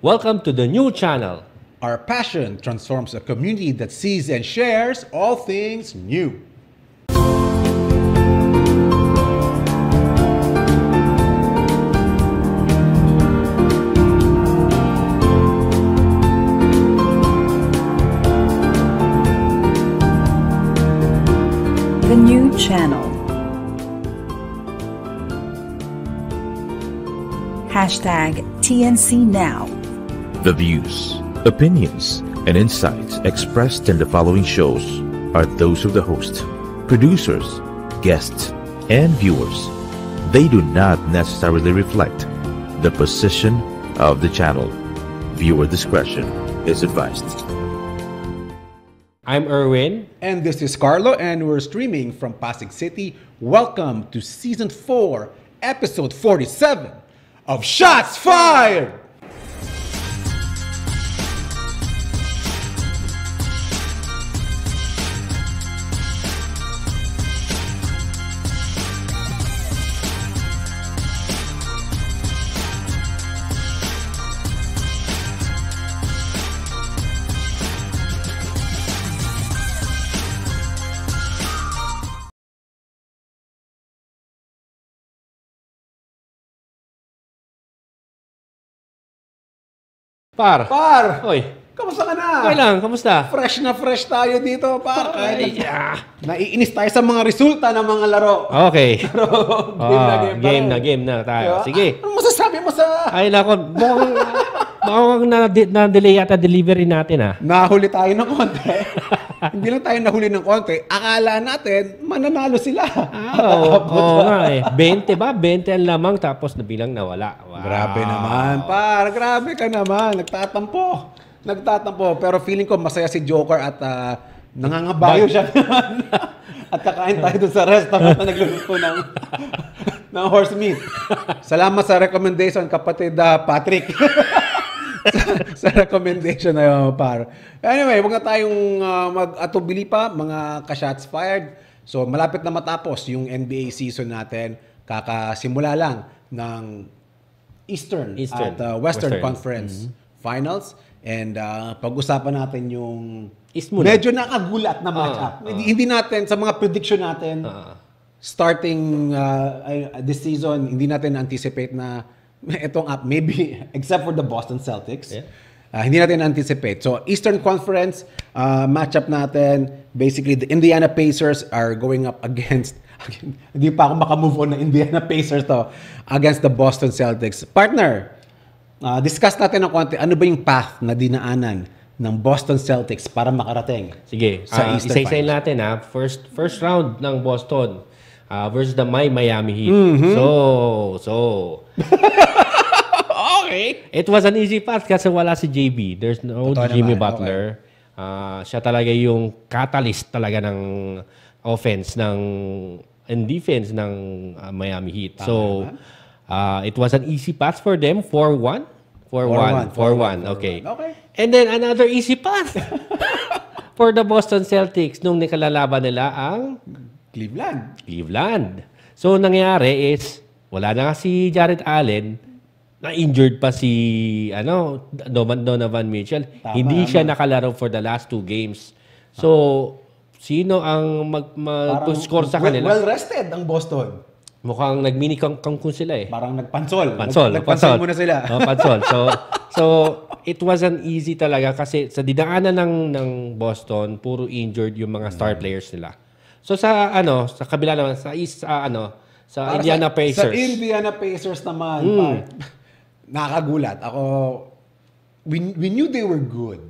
Welcome to the new channel. Our passion transforms a community that sees and shares all things new. The new channel. Hashtag TNC Now. The views, opinions, and insights expressed in the following shows are those of the host, producers, guests, and viewers. They do not necessarily reflect the position of the channel. Viewer discretion is advised. I'm Erwin. And this is Carlo, and we're streaming from Pasig City. Welcome to Season 4, Episode 47 of Shots Fired! Par. Oy. Kamusta ka na? Okay lang, kamusta? Fresh na fresh tayo dito, par. Ay, Naiinis tayo sa mga resulta ng mga laro. Okay. Pero Game na tayo. Diba? Sige. Ano masasabi mo sa... Ay, nako. Mukhang na-delay yata delivery natin, ha? Nahuli tayo ng konti. Hindi lang tayo nahuli ng konti. Akala natin, mananalo sila. Oo nga eh. 20 ba? 20 ang lamang tapos nabilang nawala. Wow. Grabe naman, par. Grabe ka naman. Nagtatampo. Pero feeling ko masaya si Joker at nangangabayo siya naman. At kakain tayo doon sa restaurant na nagluluto ng horse meat. Salamat sa recommendation, kapatid Patrick. sa recommendation na yun, par. Anyway, huwag na tayong mag-atubili pa, mga ka-shots fired. So, malapit na matapos yung NBA season natin. Kakasimula lang ng Eastern. At Western Conference Finals. And pag-usapan natin yung medyo nakagulat na matchup. Hindi natin, sa mga prediction natin, starting this season, hindi natin anticipate na itong up, maybe, except for the Boston Celtics. Yeah. Hindi natin anticipate. So, Eastern Conference matchup natin, basically, the Indiana Pacers are going up against, hindi pa ako makamove on na Indiana Pacers to, against the Boston Celtics. Partner, discuss natin ng konti, ano ba yung path na dinaanan ng Boston Celtics para makarating? Sige, sa Eastern isa-isayin natin, ha. First round ng Boston versus the Miami Heat. So okay. It was an easy path kasi wala si JB. There's no Jimmy Butler. Okay. Siya talaga yung catalyst talaga ng offense and defense ng Miami Heat. So, it was an easy path for them. 4-1. 4-1. Okay. And then another easy path for the Boston Celtics nung nikalalaban nila ang Cleveland. So, nangyari is, wala na nga si Jared Allen, na-injured pa si Donovan Mitchell. Hindi siya nakalaro for the last 2 games. So, sino ang mag-score sa kanila? Well-rested ang Boston. Mukhang nag-mini kangkong sila eh. Parang nagpansol. Nagpansol muna sila. Pansol. So, it wasn't easy talaga kasi sa dinaanan ng Boston, puro injured yung mga star players nila. So sa kabila naman sa Indiana Pacers. Sa Indiana Pacers naman, nakagulat. We knew they were good.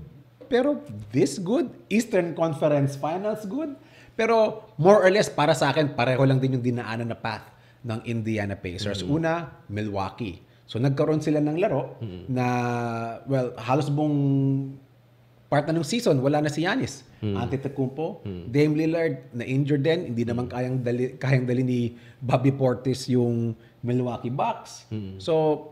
Pero this good, Eastern Conference Finals good. Pero more or less para sa akin pareho lang din yung dinaanan na path ng Indiana Pacers. Una, Milwaukee. So nagkaroon sila ng laro na halos buong part na ng season, wala na si Giannis. Antetokounmpo, Dame Lillard, na-injured din. Hindi naman kayang dali ni Bobby Portis yung Milwaukee Bucks. So,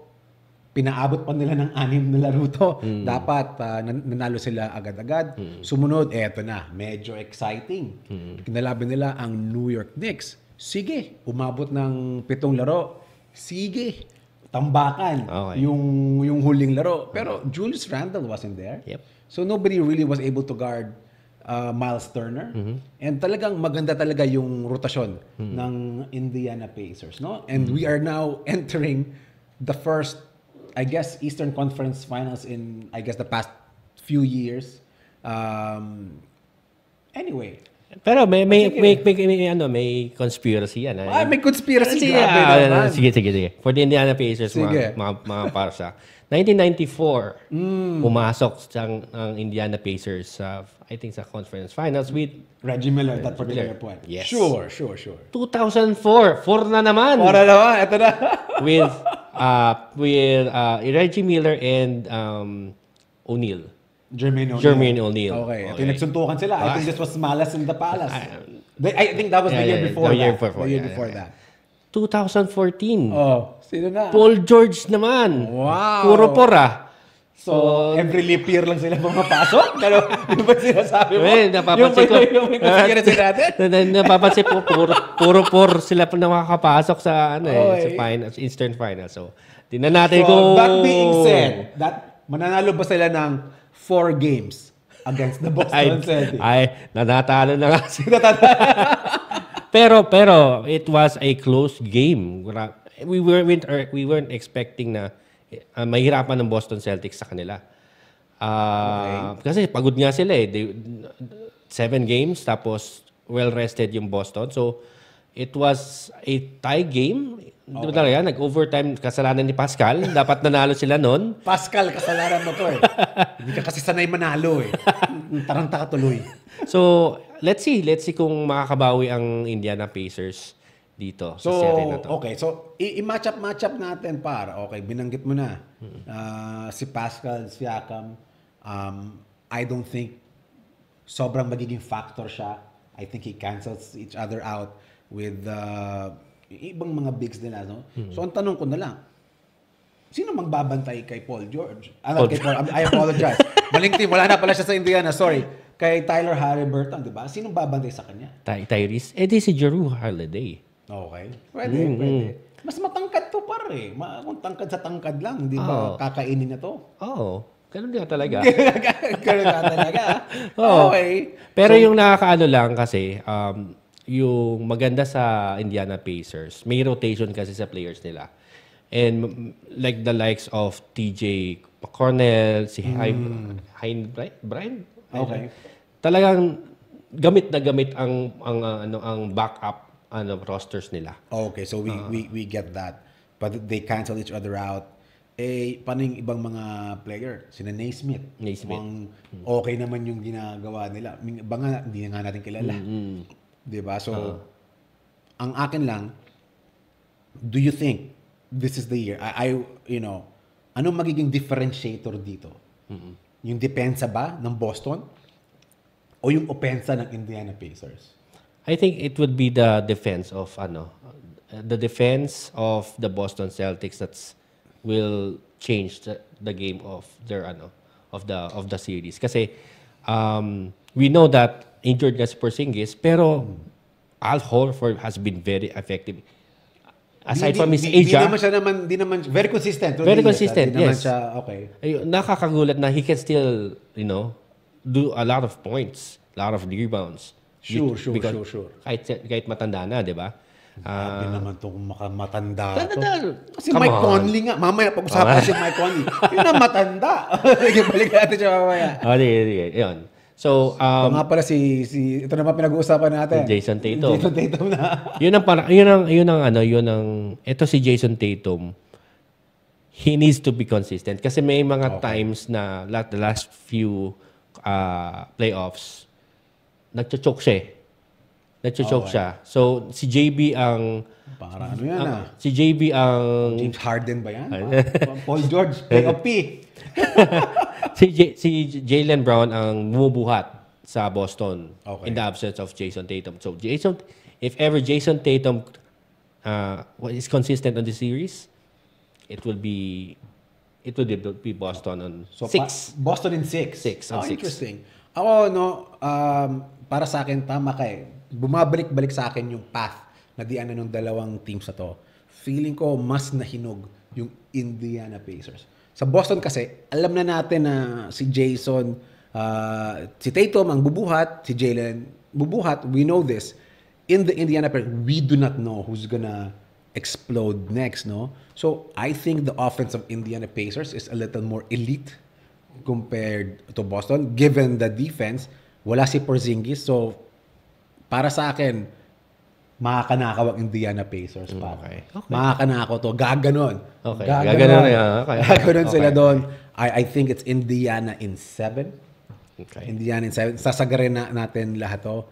pinaabot pa nila ng 6 na laro to. Dapat nanalo sila agad-agad. Sumunod, eto na, medyo exciting. Kinalaban nila ang New York Knicks. Sige, umabot ng 7 laro. Sige. tambakan Okay. yung huling laro. Pero Julius Randle wasn't there. Yep. So nobody really was able to guard Miles Turner. And talagang maganda talaga yung rotasyon ng Indiana Pacers, no? And we are now entering the first, I guess, Eastern Conference Finals in, I guess, the past few years. Anyway. Pero may conspiracy yan. May conspiracy. Sige, Grabe naman. sige. For the Indiana Pacers, Sige. mga parsa. 1994, pumasok ang Indiana Pacers sa, I think, sa conference finals with Reggie Miller at that particular point. Yes. Sure. 2004. 4 na naman. Ito na. with Reggie Miller and O'Neal. Jermaine O'Neal. Okay. Ito nagsuntukan sila. I think this was Malice in the Palace. I think that was the year before that. 2014. Oh, sino na? Paul George naman. Wow. Puro pora. So, every leap year lang sila pumapasok? Pero, yun ba sinasabi mo? Napapansin ko. Yung may conspiracy natin? Napapansin ko, puro sa nakakapasok sa, sa finals, Eastern Finals. So, tingnan natin kung... That being said, mananalo ba sila ng 4 games against the Boston Celtics? Nanatalo na nga sila. Pero it was a close game. We weren't expecting na mahirapan ng Boston Celtics sa kanila. Kasi pagod nga sila 7 games tapos well rested yung Boston. So it was a tie game. Diba talaga, nag-overtime, kasalanan ni Pascal. Dapat nanalo sila noon. Pascal, kasalanan mo to Hindi ka kasi sanay manalo Taranta ka tuloy. So, let's see kung makakabawi ang Indiana Pacers dito sa series na to. Okay, so i-match up natin para. Okay, binanggit mo na. Si Pascal Siakam, I don't think sobrang magiging factor siya. I think he cancels each other out with ibang mga bigs nila, no? So, ang tanong ko na lang, sino magbabantay kay Paul George? I apologize. Maling team, wala na pala siya sa Indiana, sorry. Kay Tyler Haliburton, di ba? Sino babantay sa kanya? Tyrese? Di si Jrue Holiday. Okay. Pwede. Mas matangkad to pare. Kung tangkad sa tangkad lang, di ba? Kakainin na to. Oo. Ganun nga talaga. Ganun nga talaga. Okay. Pero yung nakakaano lang kasi, yung maganda sa Indiana Pacers, may rotation kasi sa players nila. And like the likes of TJ McConnell, si Brian. Okay. Talagang gamit na gamit ang backup rosters nila. Okay, so we get that. But they cancel each other out. Paano yung ibang mga player? Sina Naismith. Okay naman yung ginagawa nila. Iba nga, hindi nga natin kilala. Diba? So, ang akin lang, do you think this is the year? Anong magiging differentiator dito? Yung depensa ba ng Boston? O yung opensa ng Indiana Pacers? I think it would be the defense of the Boston Celtics that will change the game of their of the series. Kasi we know that injured nga si Porzingis, pero Al Horford has been very effective. Aside from his age, di naman very consistent. Very consistent, Di naman yes. siya, okay. Ayun, nakakagulat na he can still, do a lot of points, a lot of rebounds. Sure. Kahit matanda na, di ba? Grabe naman itong matanda to. Kasi Come Mike on. Conley nga. Mamaya, pag-usapan si Mike Conley. Yun na matanda. Balik natin siya mamaya. Sige. Yun. So, Ito nga pala ito naman pinag-uusapan natin. Jason Tatum. Jason Tatum na. Ito si Jason Tatum, he needs to be consistent. Kasi may mga times na the last few playoffs, nagchochoke siya. So, si JB ang... Para ano yan Si JB ang... James Harden ba yan? Paul George, playoff P. si Jaylen Brown ang bumubuhat sa Boston in the absence of Jason Tatum. So, if ever Jason Tatum is consistent on the series, it will be Boston on 6. Boston in 6. 6 on 6. Interesting. Ako, para sa akin, tama ka Bumabalik-balik sa akin yung path na dianan ng dalawang teams na to. Feeling ko mas nahinog yung Indiana Pacers. Sa Boston kasi, alam na natin na si Jason, si Tatum ang bubuhat, si Jalen bubuhat. We know this. In the Indiana Pacers, we do not know who's gonna explode next, no? So, I think the offense of Indiana Pacers is a little more elite compared to Boston. Given the defense, wala si Porzingis. So, para sa akin, makakanakaw ang Indiana Pacers pa. Okay. Makakanakaw to. Gaganon. Okay. Gaganon. Okay. Gaganon sila doon. I think it's Indiana in 7. Okay. Indiana in 7. Sasagarin natin lahat to.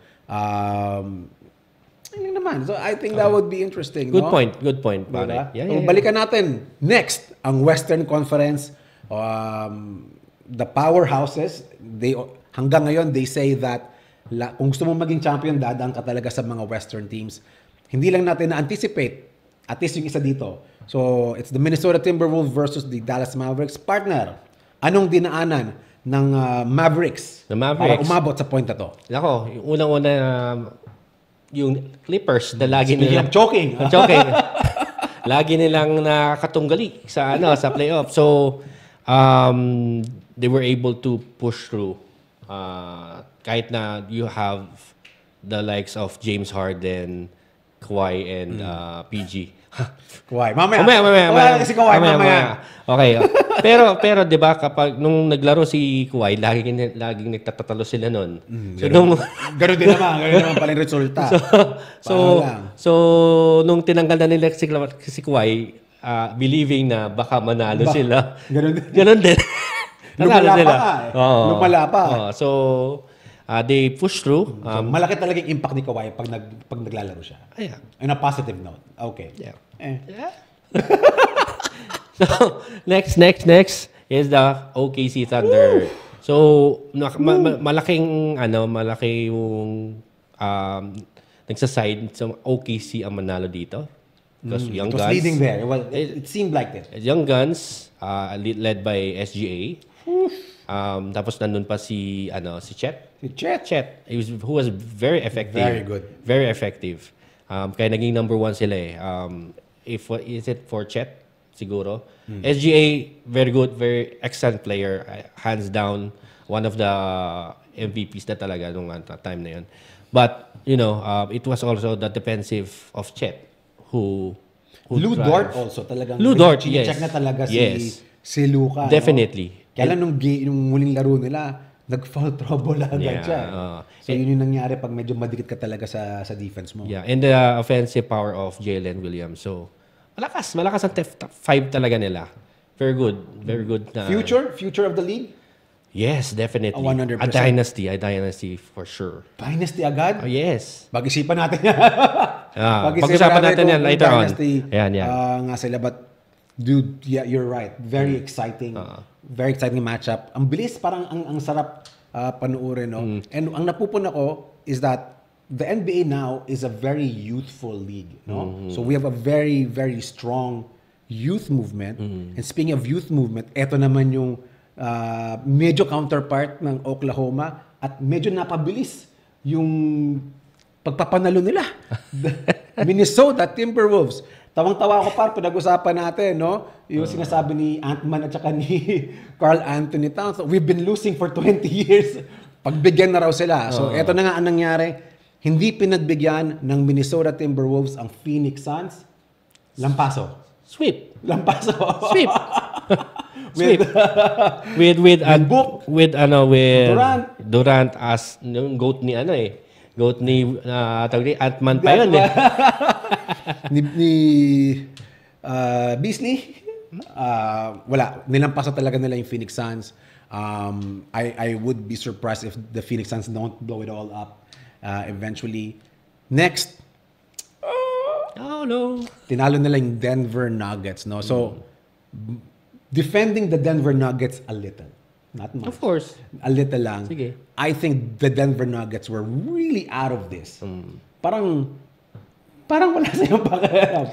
Yun naman. So, I think that would be interesting. Good no? point. Good point. Diba? Yeah, So, balikan natin. Next, ang Western Conference. The powerhouses, hanggang ngayon, they say that kung gusto mong maging champion, dadaan ka talaga sa mga Western teams. Hindi lang natin na-anticipate, at least yung isa dito. So, it's the Minnesota Timberwolves versus the Dallas Mavericks. Partner, anong dinaanan ng Mavericks, The Mavericks para umabot sa point na to? Nako, yung unang-una, yung Clippers na lagi nilang choking. lagi nilang nakatunggali sa playoff. So, they were able to push through. Kahit na you have the likes of James Harden, Kawhi, and PG. Kawhi. Mamaya. Si Kawhi, mamaya. Okay. pero 'di ba kapag nung naglaro si Kawhi, laging nagtatatalo sila noon. Ganun din naman pala yung resulta. So nung tinanggal na nila si Kawhi, believing na baka manalo sila. Ganun din. Lumala pa. So they push through. So, malaki talaga yung impact ni Kawhi pag naglalaro siya. Yeah. On a positive note. Okay. Yeah. So next is the OKC Thunder. So malaki yung nagsaside sa OKC ang manalo dito. Because Young Guns leading there. Well, it seemed like it. Young Guns led by SGA. Tapos nandun pa si Chet. Chet, who was very effective. Very good. Very effective. Kaya naging number 1 sila eh. Is it for Chet? Siguro. SGA, very good, very excellent player. Hands down, one of the MVPs na talaga nung time na yun. But, it was also the defensive of Chet who Lou Dort also talagang Lou Dort, yes. Check na talaga si Luka. Definitely. No? Kaya lang nung muling laro nila, nag-foul trouble agad siya. So yun yung nangyari pag medyo madikit ka talaga sa defense mo. Yeah, and the offensive power of Jalen Williams. So, malakas ang top 5 talaga nila. Very good. Future of the league? Yes, definitely. 100%. A dynasty for sure. Dynasty agad? Oh, yes. Pag-isipan natin yan. Pag-usapan natin yan later on. Ayan. Nga sila, but dude, yeah, you're right. Very exciting. Very exciting matchup. Ang bilis, parang ang sarap panuorin, no? And ang napupun ako is that the NBA now is a very youthful league, no? So we have a very, very strong youth movement. And speaking of youth movement, eto naman yung medyo counterpart ng Oklahoma at medyo napabilis yung pagpapanalo nila. Minnesota Timberwolves. Tawang-tawa ako par, pinag-usapan natin, no? Yung sinasabi ni Ant-Man at saka ni Karl Anthony Towns. We've been losing for 20 years. Pagbigyan na raw sila. So, eto na nga ang nangyari. Hindi pinagbigyan ng Minnesota Timberwolves ang Phoenix Suns. Lampaso. Sweep. Sweep. with Durant as yung goat ni Ant-Man pa yun eh. ni Beasley, wala. Nilampaso talaga nila yung Phoenix Suns. I would be surprised if the Phoenix Suns don't blow it all up eventually. Next, no. Tinalo nila yung Denver Nuggets, no? So, defending the Denver Nuggets a little. Not much. Of course. A little lang. Sige. I think the Denver Nuggets were really out of this. Parang wala silang pakialam.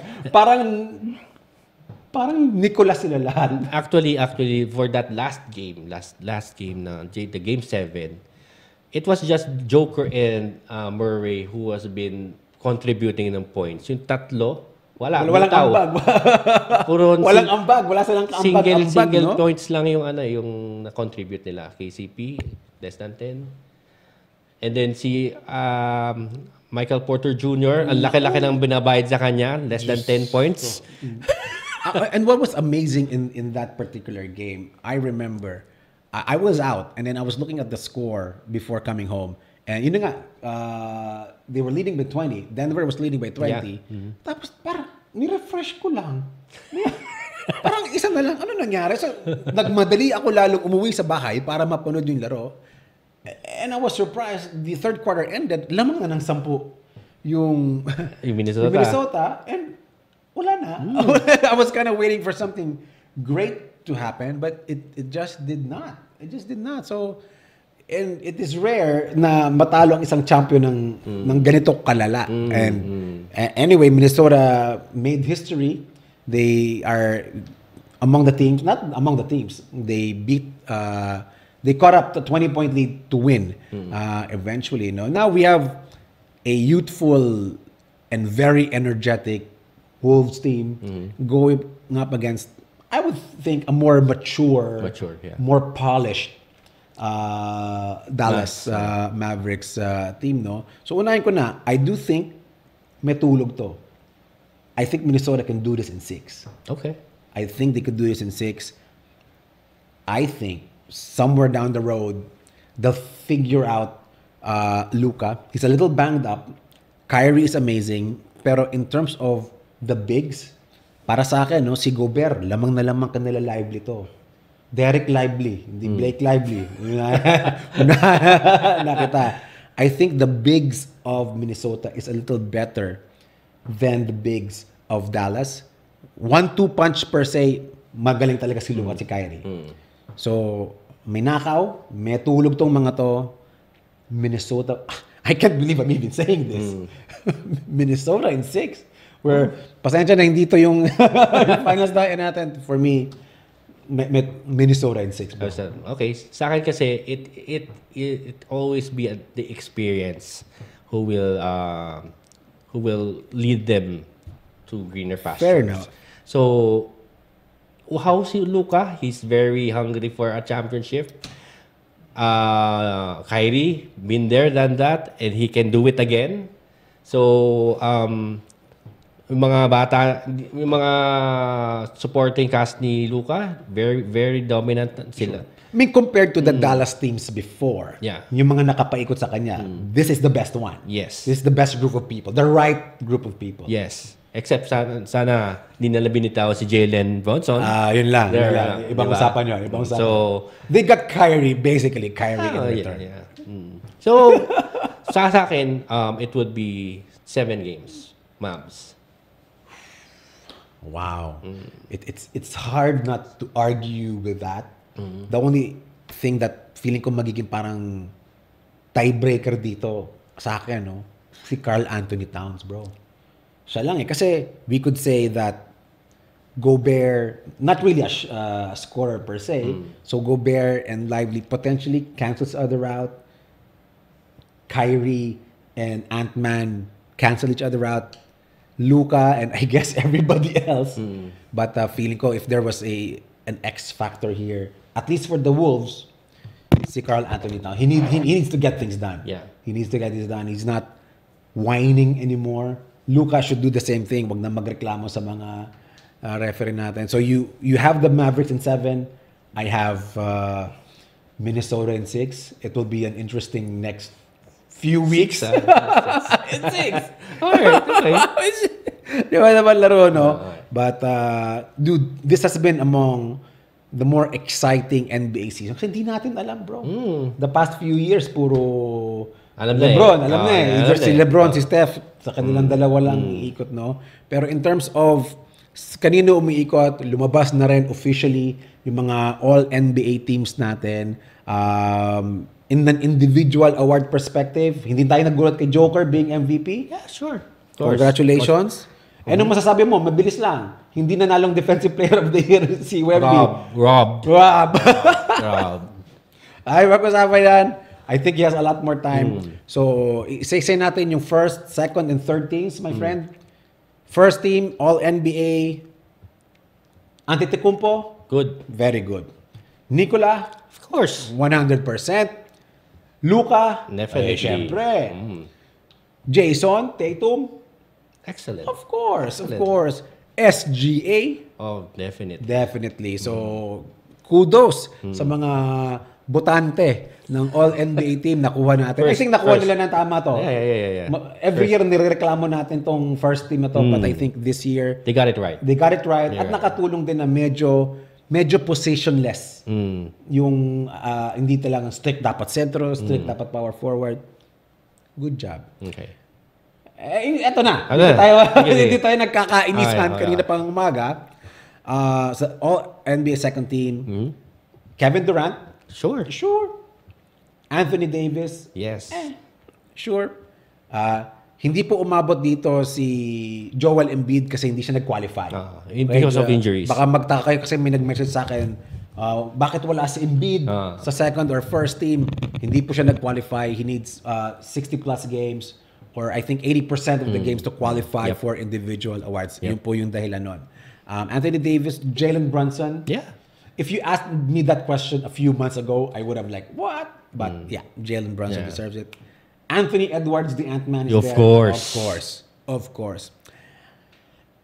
Parang Nicolas sila lahat. Actually, for that last game na the game 7, it was just Joker and Murray who has been contributing ng points. Yung tatlo, Wala. Walang bitaw. ambag. Puro Walang ambag. Wala silang ambag. single no? points lang yung na-contribute nila. KCP, less than 10. And then si Michael Porter Jr., ang laki-laki ng binabayad sa kanya, less than 10 points. And what was amazing in that particular game, I remember, I was out and then I was looking at the score before coming home. And yun na nga, they were leading by 20. Denver was leading by 20. Yeah. Tapos parang, nirefresh ko lang. Parang isa na lang. Ano nangyari? So, nagmadali ako lalong umuwi sa bahay para mapanood yung laro. And I was surprised. The third quarter ended, lamang na ng 10 yung Minnesota. And wala na. I was kind of waiting for something great to happen, but it just did not. It just did not. So, and it is rare na matalo ang isang champion ng ganito kalala. And anyway, Minnesota made history. They are among the teams, not among the teams. They beat, they caught up the 20-point lead to win eventually. No? Now we have a youthful and very energetic Wolves team going up against, I would think, a more mature more polished Dallas Mavericks team, no? So unahin ko na, I do think may tulog to. I think Minnesota can do this in 6. Okay. I think they could do this in 6. I think somewhere down the road, they'll figure out Luka. He's a little banged up. Kyrie is amazing. Pero in terms of the bigs, para sa akin, no, si Gobert, lamang na lamang kanila Lively to. Derek Lively, hindi Blake Lively. Nakita. I think the bigs of Minnesota is a little better than the bigs of Dallas. 1-2 punch per se, magaling talaga si Luka at si Kyrie. So, may nakaw, may tulog tong mga to. Minnesota, I can't believe I'm even saying this. Minnesota in 6. Where, pasensya na hindi to yung finals diet natin. For me, Minnesota in 6. Okay, sa akin kasi it always be the experience who will lead them to greener pastures. Fair enough. So how si Luka? He's very hungry for a championship. Kyrie been there, done that, and he can do it again. So yung mga supporting cast ni Luka, very very dominant sila. I mean, compared to the Dallas teams before, yung mga nakapaikot sa kanya, this is the best one. Yes. This is the best group of people. The right group of people. Yes. Except sana di nila binitaw si Jalen Brunson. Yun lang. Ibang usapan yun. Ibang usapan. So, they got Kyrie, basically. Kyrie in return. Yeah. So, sa akin, it would be 7 games. Mavs. Wow. It's hard not to argue with that. The only thing that feeling ko magiging parang tiebreaker dito sa akin, no, si Karl Anthony Towns, bro. Siya lang eh. Kasi we could say that Gobert, not really a scorer per se, so Gobert and Lively potentially cancels other out. Kyrie and Ant-Man cancel each other out. Luka and I guess everybody else. But feeling ko if there was an X factor here, at least for the Wolves, si Karl Anthony Towns. He needs to get things done. Yeah. He needs to get things done. He's not whining anymore. Luka should do the same thing. Wag na magreklamo sa mga referee natin. So you have the Mavericks in 7. I have Minnesota in 6. It will be an interesting next few weeks. In 6. Alright, okay. Di ba naman laro, no? But, dude, this has been among the more exciting NBA seasons. Kasi hindi natin alam, bro. The past few years, puro LeBron. Alam na eh. Either si LeBron, si Steph, sa kanilang dalawa lang iikot, no? Pero in terms of kanino umiikot, lumabas na rin officially yung mga all-NBA teams natin. In an individual award perspective, hindi tayo nagulat kay Joker being MVP. Yeah, sure. Congratulations. Anong masasabi mo? Mabilis lang. Hindi nanalong Defensive Player of the Year si Wemby. Rob. Ay, pag-usapan yan. I think he has a lot more time. So, say natin yung first, second, and third teams, my friend. First team, All-NBA. Antetokounmpo, Good. very good. Nikola, Of course. 100%. Luka, Definitely. syempre. Jason, Tatum, Excellent. of course, Excellent. of course. SGA, Oh, definitely. definitely. So, kudos sa mga botante ng All-NBA team nakuha natin. I think nakuha nila ng tama to. Yeah. Every year nirereklamo natin tong first team na to, but I think this year They got it right. they got it right at Yeah. nakatulong din na medyo positionless. Yung hindi talagang strict dapat sentro, strict dapat power forward. Good job. Okay. Eto na. Ano Hindi na? tayo, Sige. hindi tayo nagkakainisan Okay. kanina pang umaga. Sa All-NBA second team, Kevin Durant, Sure. sure. Anthony Davis, Yes. sure. Hindi po umabot dito si Joel Embiid kasi hindi siya nag-qualify. Because of injuries. Baka magtaka kayo kasi may nag-message sa akin, bakit wala si Embiid sa second or first team? Hindi po siya nag-qualify. He needs 60 plus games or I think 80% of the games to qualify for individual awards. Yun po yung dahilan nun. Anthony Davis, Jalen Brunson. Yeah. If you asked me that question a few months ago, I would have like, what? But yeah, Jalen Brunson Yeah. deserves it. Anthony Edwards, the Ant-Man is Of there. course. Of course.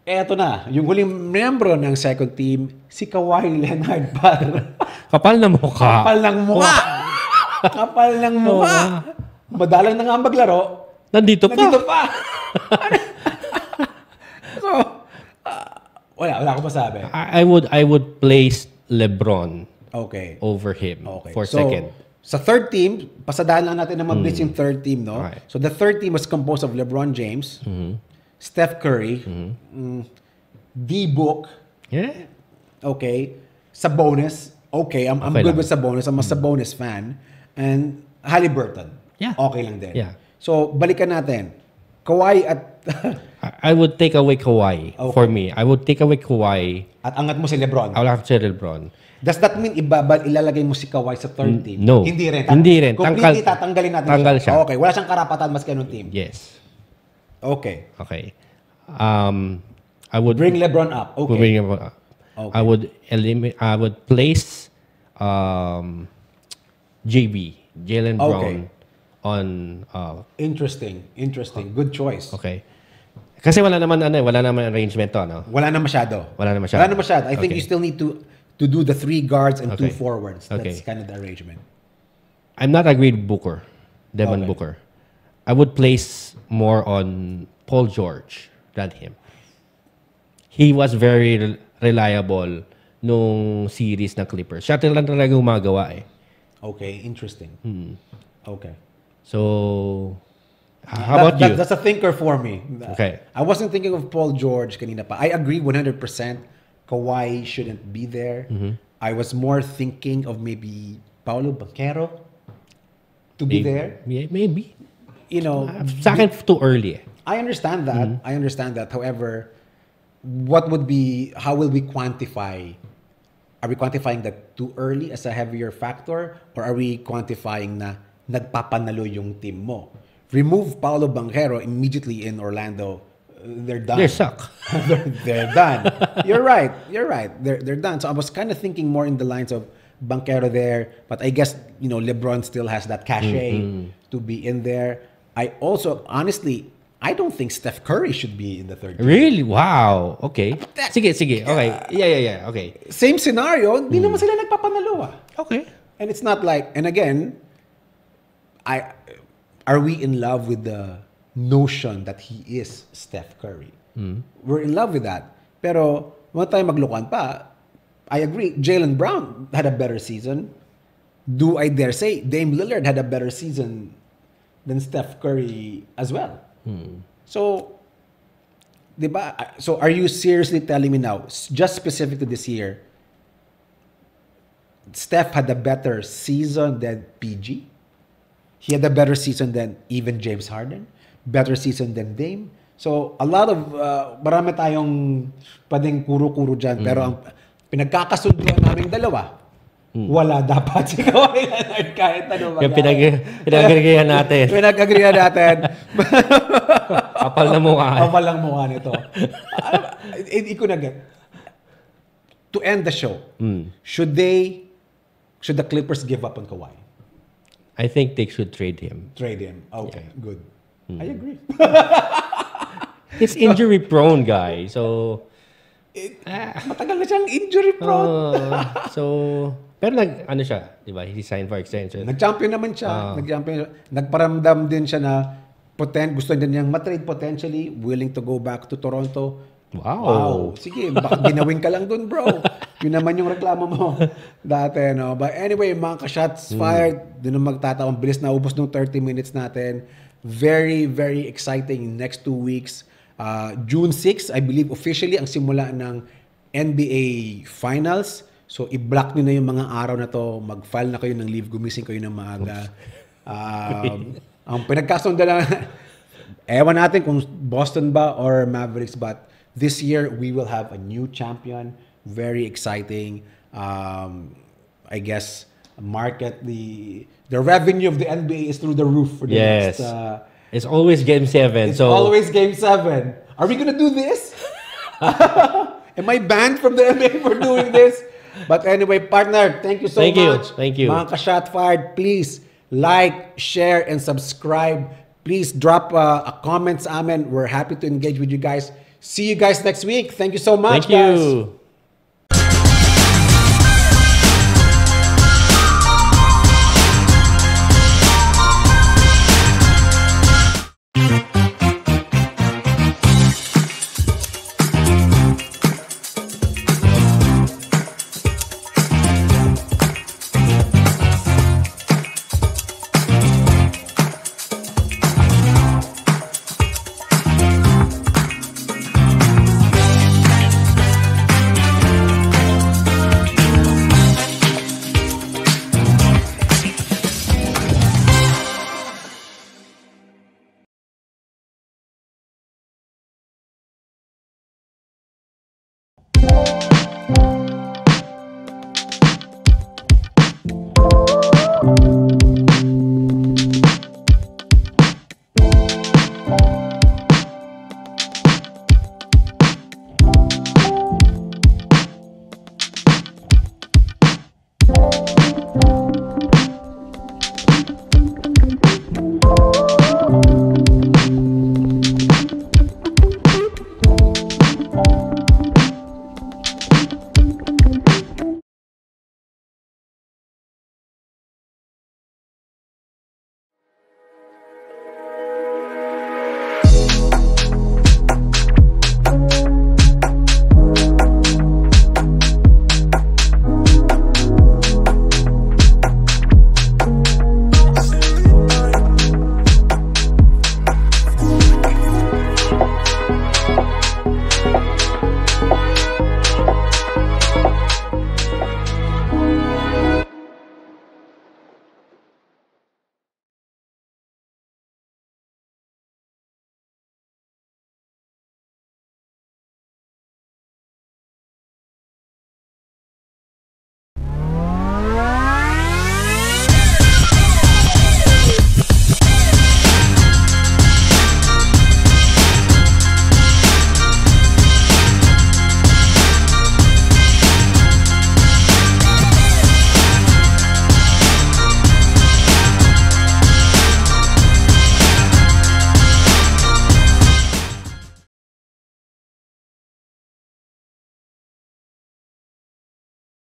Eto na, yung huling membro ng second team, si Kawhi Leonard par. Kapal na mukha. Kapal ng mukha. Kapal ng mukha. Madalang na nga maglaro. Nandito pa. So, wala akong masabi. I would place LeBron Okay. over him Okay. for So, second. Sa third team, pasadaan lang natin na mabilis yung third team, no? Okay. So the third team was composed of LeBron James, Steph Curry, D-Book, Yeah. okay, Sabonis, okay, I'm Okay good lang. with Sabonis, I'm a Sabonis fan, and Haliburton, Yeah. okay lang din. Yeah. So, balikan natin. Kawhi at I would take away Kawhi for me. I would take away Kawhi. at angat mo si LeBron. I will have to say LeBron. Does that mean ilalagay mo si Kawhi sa third team? No. Hindi rin. Hindi rin. Completely tatanggalin natin Tanggal siya. Okay, wala siyang karapatan maski anong team. Yes. Okay. Okay. I would Bring LeBron up. Okay. bring him up. Okay. I would place Jalen Brown on Interesting. Good choice. okay. Kasi wala naman arrangement to, no? Wala na masyado. Wala na masyado. I think Okay. you still need to do the 3 guards and 2 Okay. forwards. That's Okay. kind of the arrangement. I'm not agreed with Booker. Devin Okay. Booker. I would place more on Paul George than him. He was very reliable nung series ng Clippers. Siya talaga gumagawa eh. Okay, interesting. Okay. So, how about you? That's a thinker for me. Okay. I wasn't thinking of Paul George kanina pa. I agree 100%. Kawhi shouldn't be there. I was more thinking of maybe Paolo Banchero to be there. Yeah, maybe. You know, Sa akin, too early eh. I understand that. However, how will we quantify? Are we quantifying that too early as a heavier factor? Or are we quantifying na nagpapanalo yung team mo? Remove Paolo Banchero immediately in Orlando. They're done. They suck. they're done. You're right. They're done. So I was kind of thinking more in the lines of Banchero there. But I guess, LeBron still has that cachet to be in there. I also, honestly, I don't think Steph Curry should be in the third team. Really? Wow. Okay. Sige. Okay. Yeah. Okay. Same scenario, hindi naman sila nagpapanalo. Okay. And it's not like, and again, are we in love with the notion that he is Steph Curry? We're in love with that. Pero, wala tayo maglukuan pa. I agree, Jalen Brown had a better season. Do I dare say, Dame Lillard had a better season than Steph Curry as well. So, diba? So, are you seriously telling me now, just specific to this year, Steph had a better season than PG? He had a better season than even James Harden? Better season than Dame? So, a lot of, marami tayong pwedeng kuro-kuro dyan. Pero ang pinagkakasunduan naming dalawa, wala dapat si Kawhi Leonard kahit ano Yung pinag-agrihan natin. Pinag-agrihan natin. Kapal na mukha. Kapal lang mukha nito. Hindi ko na get. To end the show, should the Clippers give up on Kawhi? I think they should trade him. Trade him. Okay, good. I agree. It's injury prone, guy. So Matagal na siyang injury prone. pero ano siya, 'di ba? He signed for extension. Nag-champion naman siya. Nagparamdam din siya na gusto din niyang matrade potentially, willing to go back to Toronto. Wow. Sige, baka ginawin ka lang dun, bro. Yun naman yung reklamo mo dati, no? But anyway, mga ka-shots fired, dun ang magtatawang bilis na ubos ng 30 minutes natin. Very, very exciting next 2 weeks. June 6, I believe, officially ang simula ng NBA Finals. So, i-block nyo na yung mga araw na to. Mag-file na kayo ng leave, gumising kayo ng maaga. Ang pinagkasundan lang, ewan natin kung Boston ba or Mavericks, but this year, we will have a new champion. Very exciting. I guess the revenue of the NBA is through the roof for the next. It's always Game 7. It's always Game 7. Are we gonna do this? Am I banned from the NBA for doing this? But anyway, partner, thank you so much. Thank you. Mga ka-shot fired, please like, share, and subscribe. Please drop a comment sa amin. We're happy to engage with you guys. See you guys next week. Thank you so much, guys. Thank you.